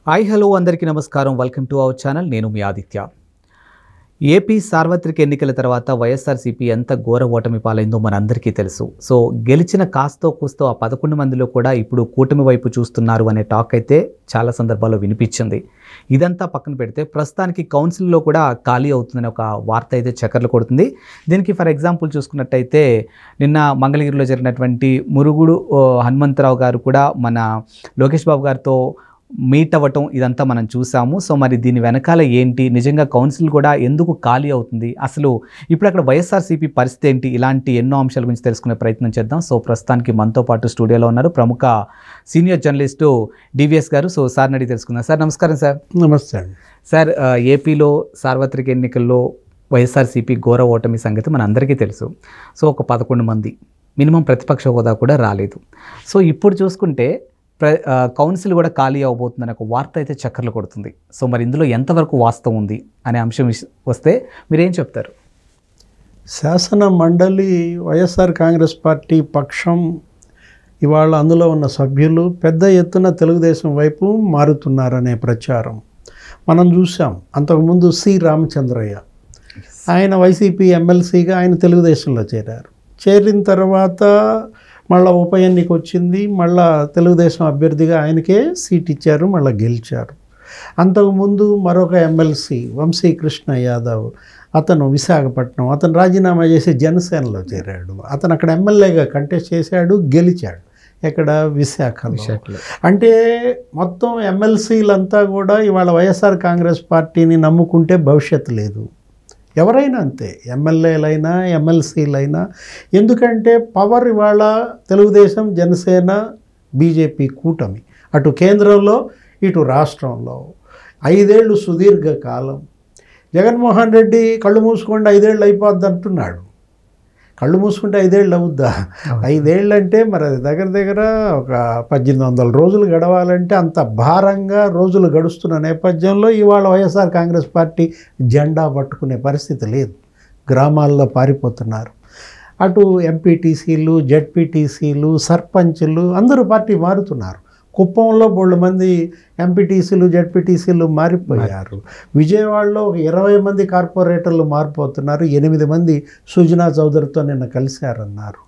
Hi hello అందరికీ నమస్కారం. Welcome to our channel. నేను మీ ఆదిత్య. ఏపీ సార్వత్రిక ఎన్నికల తర్వాత వైఎస్ఆర్సీపీ ఎంత ఘోర ఓటమి పాలైందో మనందరికీ తెలుసు. సో గెలిచిన కాస్తో కూస్తో ఆ 11 మందిలో కూడా ఇప్పుడు కూటమి వైపు చూస్తున్నారు అనే టాక్ అయితే చాలా సందర్భాల్లో వినిపించింది. ఇదంతా పక్కన పెడితే ప్రస్తుతానికి కౌన్సిల్లో కూడా ఖాళీ అవుతుందనే ఒక వార్త అయితే చక్కర్లు కొడుతుంది. దీనికి ఫర్ ఎగ్జాంపుల్ చూసుకున్నట్టయితే నిన్న మంగళగిరిలో జరిగినటువంటి మురుగుడు హనుమంతరావు గారు కూడా మన లోకేష్ బాబు గారితో మీట్ అవ్వటం ఇదంతా మనం చూసాము. సో మరి దీని వెనకాల ఏంటి, నిజంగా కౌన్సిల్ కూడా ఎందుకు ఖాళీ అవుతుంది, అసలు ఇప్పుడు అక్కడ వైఎస్ఆర్సీపీ పరిస్థితి ఏంటి, ఇలాంటి ఎన్నో అంశాల గురించి తెలుసుకునే ప్రయత్నం చేద్దాం. సో ప్రస్తుతానికి మనతో పాటు స్టూడియోలో ఉన్నారు ప్రముఖ సీనియర్ జర్నలిస్టు డివిఎస్ గారు. సో సార్ని అడిగి తెలుసుకుందాం. సార్ నమస్కారం. సార్ నమస్తే అండి. సార్, ఏపీలో సార్వత్రిక ఎన్నికల్లో వైఎస్ఆర్సీపీ ఘోర ఓటమి సంగతి మన అందరికీ తెలుసు. సో ఒక 11 మంది మినిమం ప్రతిపక్ష హోదా కూడా రాలేదు. సో ఇప్పుడు చూసుకుంటే కౌన్సిల్ కూడా ఖాళీ అవబోతుందని ఒక వార్త అయితే చక్కర్లు కొడుతుంది. సో మరి ఇందులో ఎంతవరకు వాస్తవం ఉంది అనే అంశం వస్తే మీరేం చెప్తారు? శాసన మండలి వైఎస్ఆర్ కాంగ్రెస్ పార్టీ పక్షం ఇవాళ అందులో ఉన్న సభ్యులు పెద్ద ఎత్తున తెలుగుదేశం వైపు మారుతున్నారనే ప్రచారం మనం చూసాం. అంతకుముందు సి రామచంద్రయ్య ఆయన వైసీపీ ఎమ్మెల్సీగా ఆయన తెలుగుదేశంలో చేరారు. చేరిన తర్వాత మళ్ళీ ఉప ఎన్నిక వచ్చింది. మళ్ళా తెలుగుదేశం అభ్యర్థిగా ఆయనకే సీట్ ఇచ్చారు, మళ్ళీ గెలిచారు. అంతకుముందు మరొక ఎమ్మెల్సీ వంశీకృష్ణ యాదవ్, అతను విశాఖపట్నం, అతను రాజీనామా చేసి జనసేనలో చేరాడు. అతను అక్కడ ఎమ్మెల్యేగా కంటెస్ట్ చేశాడు, గెలిచాడు. ఎక్కడ? విశాఖలో. అంటే మొత్తం ఎమ్మెల్సీలంతా కూడా ఇవాళ వైఎస్ఆర్ కాంగ్రెస్ పార్టీని నమ్ముకుంటే భవిష్యత్తు లేదు. ఎవరైనా అంతే, ఎమ్మెల్యేలైనా ఎమ్మెల్సీలైనా. ఎందుకంటే పవర్ ఇవాళ తెలుగుదేశం, జనసేన, బీజేపీ కూటమి, అటు కేంద్రంలో ఇటు రాష్ట్రంలో. 5 ఏళ్ళు సుదీర్ఘకాలం. జగన్మోహన్ రెడ్డి కళ్ళు మూసుకోండి 5 ఏళ్ళు అయిపోద్ది అంటున్నాడు. కళ్ళు మూసుకుంటే 5 ఏళ్ళు అవుద్దా? 5 ఏళ్ళు అంటే మరి అది దగ్గర ఒక 1800 రోజులు గడవాలంటే అంత భారంగా రోజులు గడుస్తున్న నేపథ్యంలో ఇవాళ వైఎస్ఆర్ కాంగ్రెస్ పార్టీ జెండా పట్టుకునే పరిస్థితి లేదు. గ్రామాల్లో పారిపోతున్నారు. అటు ఎంపీటీసీలు, జెడ్పీటీసీలు, సర్పంచులు అందరూ పార్టీ మారుతున్నారు. కుప్పంలో బోళ్ళు మంది ఎంపీటీసీలు, జెడ్పీటీసీలు మారిపోయారు. విజయవాడలో ఒక 20 మంది కార్పొరేటర్లు మారిపోతున్నారు. 8 మంది సుజనా చౌదరితో నిన్న కలిశారన్నారు.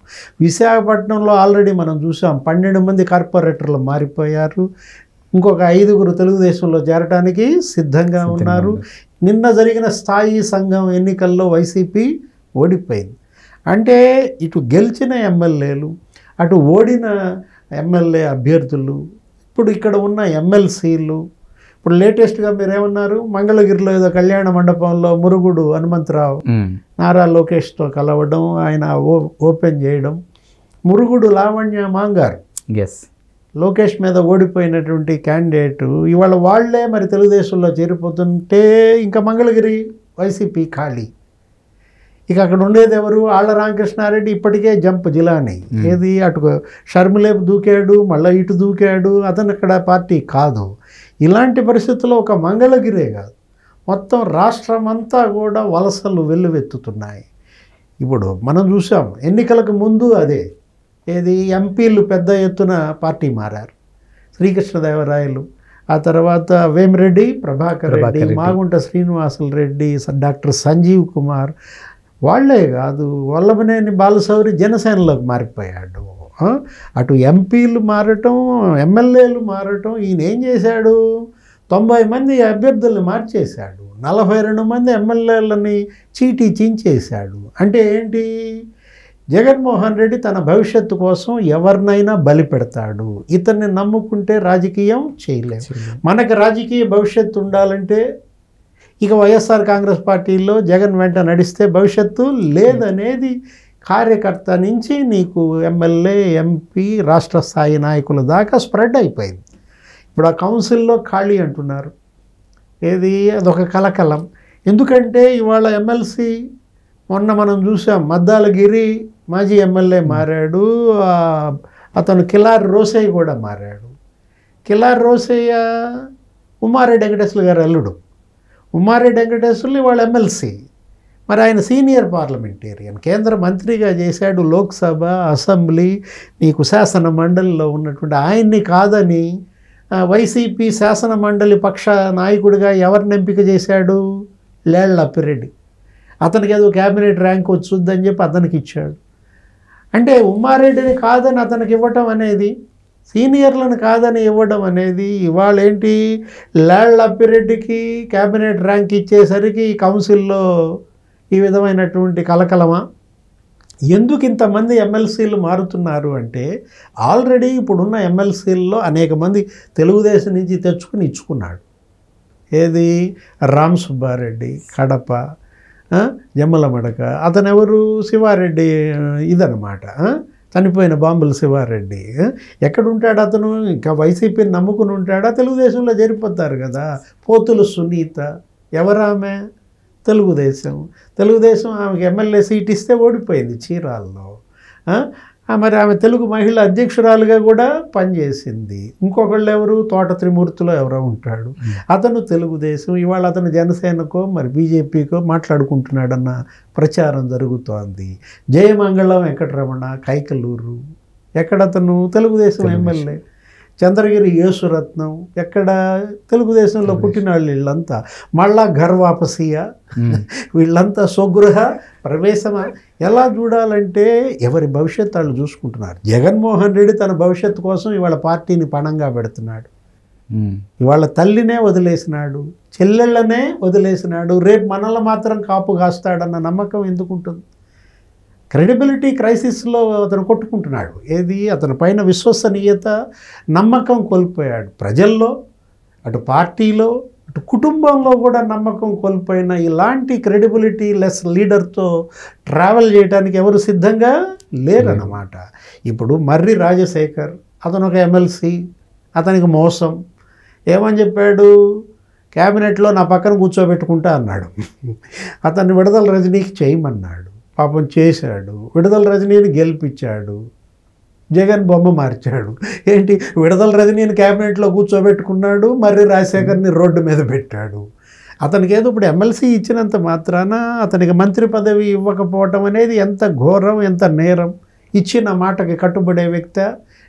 విశాఖపట్నంలో ఆల్రెడీ మనం చూసాం 12 మంది కార్పొరేటర్లు మారిపోయారు. ఇంకొక 5గురు తెలుగుదేశంలో చేరడానికి సిద్ధంగా ఉన్నారు. నిన్న జరిగిన స్థాయి సంఘం ఎన్నికల్లో వైసీపీ ఓడిపోయింది. అంటే ఇటు గెలిచిన ఎమ్మెల్యేలు, అటు ఓడిన ఎమ్మెల్యే అభ్యర్థులు, ఇప్పుడు ఇక్కడ ఉన్న ఎమ్మెల్సీలు. ఇప్పుడు లేటెస్ట్గా మీరేమన్నారు, మంగళగిరిలో ఏదో కళ్యాణ మండపంలో మురుగుడు హనుమంతరావు నారా లోకేష్తో కలవడం, ఆయన ఓపెన్ చేయడం. మురుగుడు లావణ్య మాంగారు, లోకేష్ మీద ఓడిపోయినటువంటి క్యాండిడేటు, ఇవాళ వాళ్లే మరి తెలుగుదేశంలో చేరిపోతుంటే ఇంకా మంగళగిరి వైసీపీ ఖాళీ. ఇక అక్కడ ఉండేది ఎవరు? ఆళ్ల రామకృష్ణారెడ్డి ఇప్పటికే జంప్ జిలాని, ఏది అటు షర్మిలేపు దూకాడు, మళ్ళీ ఇటు దూకాడు. అతను అక్కడ పార్టీ కాదు. ఇలాంటి పరిస్థితుల్లో ఒక మంగళగిరే కాదు, మొత్తం రాష్ట్రం అంతా కూడా వలసలు వెల్లువెత్తుతున్నాయి. ఇప్పుడు మనం చూసాం ఎన్నికలకు ముందు అదే, ఏది ఎంపీలు పెద్ద ఎత్తున పార్టీ మారారు. శ్రీకృష్ణదేవరాయలు, ఆ తర్వాత వేమిరెడ్డి ప్రభాకర్ రెడ్డి, మాగుంట శ్రీనివాసులు రెడ్డి, డాక్టర్ సంజీవ్ కుమార్, వాళ్లే కాదు వల్లభనేని బాలశౌరి జనసేనలోకి మారిపోయాడు. అటు ఎంపీలు మారటం, ఎమ్మెల్యేలు మారటం. ఈయన ఏం చేశాడు? 90 మంది అభ్యర్థుల్ని మార్చేశాడు, 42 మంది ఎమ్మెల్యేలని చీటీ చించేశాడు. అంటే ఏంటి? జగన్మోహన్ రెడ్డి తన భవిష్యత్తు కోసం ఎవరినైనా బలి పెడతాడు. ఇతన్ని నమ్ముకుంటే రాజకీయం చేయలేము. మనకు రాజకీయ భవిష్యత్తు ఉండాలంటే ఇక వైఎస్ఆర్ కాంగ్రెస్ పార్టీలో జగన్ వెంట నడిస్తే భవిష్యత్తు లేదనేది కార్యకర్త నుంచి నీకు ఎమ్మెల్యే, ఎంపీ, రాష్ట్ర స్థాయి నాయకుల దాకా స్ప్రెడ్ అయిపోయింది. ఇప్పుడు ఆ కౌన్సిల్లో ఖాళీ అంటున్నారు. ఏది? అదొక కలకలం. ఎందుకంటే ఇవాళ ఎమ్మెల్సీ మొన్న మనం చూసాం, మద్దాలగిరి మాజీ ఎమ్మెల్యే మారాడు. అతను కిలార్ రోసయ్య కూడా మారాడు. కిలార్ రోసయ్య ఉమారెడ్డి వెంకటేశ్వర గారు అల్లుడు. ఉమారెడ్డి వెంకటేశ్వర్లు ఇవాళ ఎమ్మెల్సీ. మరి ఆయన సీనియర్ పార్లమెంటేరియన్, కేంద్ర మంత్రిగా చేశాడు, లోక్సభ, అసెంబ్లీ, నీకు శాసన మండలిలో ఉన్నటువంటి ఆయన్ని కాదని వైసీపీ శాసన మండలి పక్ష నాయకుడిగా ఎవరిని ఎంపిక చేశాడు? లేళ్ల అప్పిరెడ్డి. అతనికి ఏదో క్యాబినెట్ ర్యాంక్ వచ్చుద్దని చెప్పి అతనికి ఇచ్చాడు. అంటే ఉమ్మారెడ్డిని కాదని అతనికి ఇవ్వటం అనేది, సీనియర్లను కాదని ఇవ్వడం అనేది ఇవాళ ఏంటి, లేళ్ల అప్పిరెడ్డికి క్యాబినెట్ ర్యాంక్ ఇచ్చేసరికి కౌన్సిల్లో ఈ విధమైనటువంటి కలకలమా? ఎందుకు ఇంతమంది ఎమ్మెల్సీలు మారుతున్నారు అంటే, ఆల్రెడీ ఇప్పుడున్న ఎమ్మెల్సీల్లో అనేక మంది తెలుగుదేశం నుంచి తెచ్చుకుని ఇచ్చుకున్నాడు. ఏది, రామ్ సుబ్బారెడ్డి కడప, జమ్మలమడక, అతను ఎవరు, శివారెడ్డి ఇదనమాట, చనిపోయిన బాంబుల శివారెడ్డి. ఎక్కడుంటాడు అతను? ఇంకా వైసీపీని నమ్ముకుని ఉంటాడా? తెలుగుదేశంలో చేరిపోతారు కదా. పోతుల సునీత ఎవరామె? తెలుగుదేశం. ఆమెకి ఎమ్మెల్యే సీట్ ఇస్తే ఓడిపోయింది చీరాల్లో. మరి ఆమె తెలుగు మహిళ అధ్యక్షురాలుగా కూడా పనిచేసింది. ఇంకొకళ్ళు ఎవరు, తోట త్రిమూర్తిలో ఎవరో ఉంటాడు, అతను తెలుగుదేశం. ఇవాళ అతను జనసేనకో మరి బీజేపీకో మాట్లాడుకుంటున్నాడన్న ప్రచారం జరుగుతోంది. జయమంగళం వెంకటరమణ కైకలూరు, ఎక్కడతను తెలుగుదేశం ఎమ్మెల్యే. చంద్రగిరి యేసురత్నం ఎక్కడ, తెలుగుదేశంలో పుట్టిన వాళ్ళు వీళ్ళంతా. మళ్ళా ఘర్ వాపసియా, వీళ్ళంతా స్వగృహ ప్రవేశమా? ఎలా చూడాలంటే ఎవరి భవిష్యత్తు వాళ్ళు చూసుకుంటున్నారు. జగన్మోహన్ రెడ్డి తన భవిష్యత్తు కోసం ఇవాళ పార్టీని పణంగా పెడుతున్నాడు. ఇవాళ తల్లినే వదిలేసినాడు, చెల్లెళ్ళనే వదిలేసినాడు. రేపు మనల్ని మాత్రం కాపు కాస్తాడన్న నమ్మకం ఎందుకుంటుంది? క్రెడిబిలిటీ క్రైసిస్లో అతను కొట్టుకుంటున్నాడు. ఏది, అతని పైన విశ్వసనీయత, నమ్మకం కోల్పోయాడు. ప్రజల్లో, అటు పార్టీలో, అటు కుటుంబంలో కూడా నమ్మకం కోల్పోయిన ఇలాంటి క్రెడిబిలిటీ లెస్ లీడర్తో ట్రావెల్ చేయడానికి ఎవరు సిద్ధంగా లేరన్నమాట. ఇప్పుడు మర్రి రాజశేఖర్, అతను ఒక ఎమ్మెల్సీ, అతనికి మోసం. ఏమని చెప్పాడు? క్యాబినెట్లో నా పక్కన కూర్చోబెట్టుకుంటా అన్నాడు. అతన్ని విడుదల రజనీకి చేయమన్నాడు. పాపం చేశాడు. విడుదల రజనీని గెలిపించాడు. జగన్ బొమ్మ మార్చాడు. ఏంటి, విడుదల రజనీని క్యాబినెట్లో కూర్చోబెట్టుకున్నాడు, మర్రి రాజశేఖర్ని రోడ్డు మీద పెట్టాడు. అతనికి ఏదో ఇప్పుడు ఎమ్మెల్సీ ఇచ్చినంత మాత్రాన అతనికి మంత్రి పదవి ఇవ్వకపోవటం అనేది ఎంత ఘోరం, ఎంత నేరం. ఇచ్చిన మాటకి కట్టుబడే వ్యక్తి,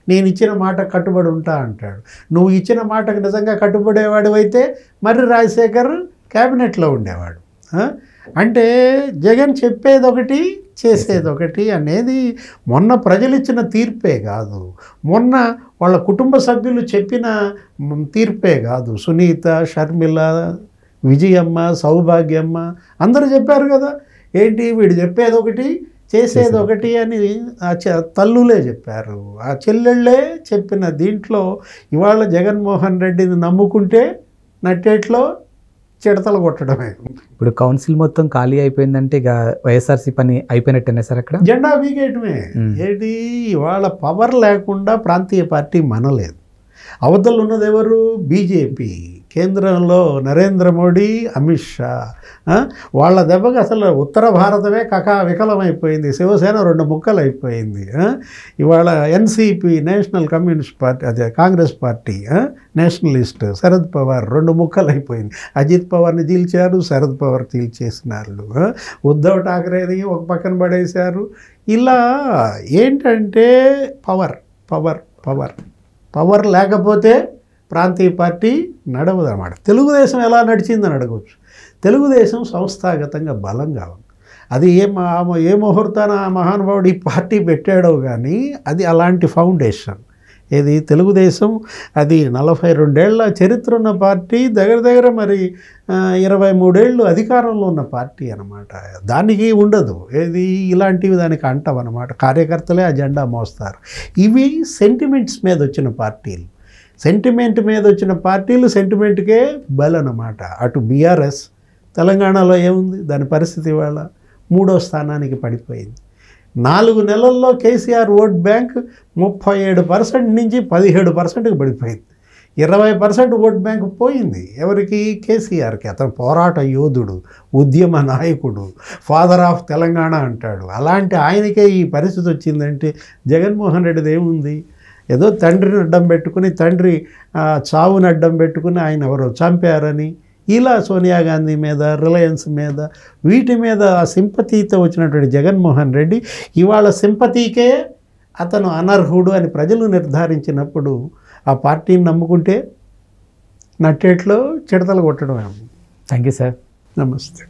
నేను ఇచ్చిన మాట కట్టుబడి ఉంటా అంటాడు. నువ్వు ఇచ్చిన మాటకు నిజంగా కట్టుబడేవాడు అయితే మర్రి రాజశేఖర్ క్యాబినెట్లో ఉండేవాడు. అంటే జగన్ చెప్పేది ఒకటి, చేసేది ఒకటి అనేది మొన్న ప్రజలు ఇచ్చిన తీర్పే కాదు, మొన్న వాళ్ళ కుటుంబ సభ్యులు చెప్పిన తీర్పే కాదు. సునీత, షర్మిల, విజయమ్మ, సౌభాగ్యమ్మ అందరూ చెప్పారు కదా. ఏంటి, వీడు చెప్పేది ఒకటి, చేసేది ఒకటి అని తల్లులే చెప్పారు. ఆ చెల్లెళ్ళే చెప్పిన దీంట్లో ఇవాళ జగన్మోహన్ రెడ్డిని నమ్ముకుంటే నట్టేట్లో చిడతలు కొట్టడమే. ఇప్పుడు కౌన్సిల్ మొత్తం ఖాళీ అయిపోయిందంటే ఇక వైఎస్ఆర్సీ పని అయిపోయినట్టేనా సార్? అక్కడ జెండా వీగేయటమే. ఏంటి, ఇవాళ పవర్ లేకుండా ప్రాంతీయ పార్టీ మనలేదు. అవతలు ఉన్నది ఎవరు? బీజేపీ. కేంద్రంలో నరేంద్ర మోడీ, అమిత్ షా. వాళ్ళ దెబ్బకి అసలు ఉత్తర భారతమే వికలమైపోయింది. శివసేన 2 ముక్కలు అయిపోయింది. ఇవాళ ఎన్సీపీ, నేషనల్ కమ్యూనిస్ట్ పార్టీ, అదే కాంగ్రెస్ పార్టీ, నేషనలిస్ట్ శరద్ పవార్ 2 ముక్కలు అయిపోయింది. అజిత్ పవార్ని చీల్చారు, శరద్ పవార్ చీల్చేసినారు. ఉద్ధవ్ ఠాకరేని ఒక పక్కన పడేశారు. ఇలా ఏంటంటే పవర్ పవర్ పవర్ పవర్ లేకపోతే ప్రాంతీయ పార్టీ నడవదు అన్నమాట. తెలుగుదేశం ఎలా నడిచిందని అడగవచ్చు. తెలుగుదేశం సంస్థాగతంగా బలంగా ఉంది. అది ఏ ముహూర్తాన ఆ మహానుభావుడు ఈ పార్టీ పెట్టాడో కానీ అది అలాంటి ఫౌండేషన్. ఏది, తెలుగుదేశం అది 42 ఏళ్ల చరిత్ర ఉన్న పార్టీ, దగ్గర మరి 23 ఏళ్ళు అధికారంలో ఉన్న పార్టీ అన్నమాట. దానికి ఉండదు ఏది, ఇలాంటివి దానికి అంటవన్నమాట. కార్యకర్తలే ఆ జెండా మోస్తారు. ఇవి సెంటిమెంట్స్ మీద వచ్చిన పార్టీలు. సెంటిమెంట్ మీద వచ్చిన పార్టీలు సెంటిమెంట్కే బలన్నమాట. అటు బీఆర్ఎస్ తెలంగాణలో ఏముంది, దాని పరిస్థితి ఇవాళ 3వ స్థానానికి పడిపోయింది. 4 నెలల్లో కేసీఆర్ ఓట్ బ్యాంక్ 37% నుంచి 17%కి పడిపోయింది. 20% ఓట్ బ్యాంక్ పోయింది. ఎవరికి? కేసీఆర్కి. అతను పోరాట యోధుడు, ఉద్యమ నాయకుడు, ఫాదర్ ఆఫ్ తెలంగాణ అంటాడు. అలాంటి ఆయనకే ఈ పరిస్థితి వచ్చిందంటే జగన్మోహన్ రెడ్డిది ఏముంది? ఏదో తండ్రిని అడ్డం పెట్టుకుని, తండ్రి చావుని అడ్డం పెట్టుకుని ఆయన ఎవరో చంపారని, ఇలా సోనియా గాంధీ మీద, రిలయన్స్ మీద, వీటి మీద సింపతితో వచ్చినటువంటి జగన్మోహన్ రెడ్డి ఇవాళ సింపతికే అతను అనర్హుడు అని ప్రజలు నిర్ధారించినప్పుడు ఆ పార్టీని నమ్ముకుంటే నట్టేట్లో చిడతలు కొట్టడమే. Thank you sir. నమస్తే.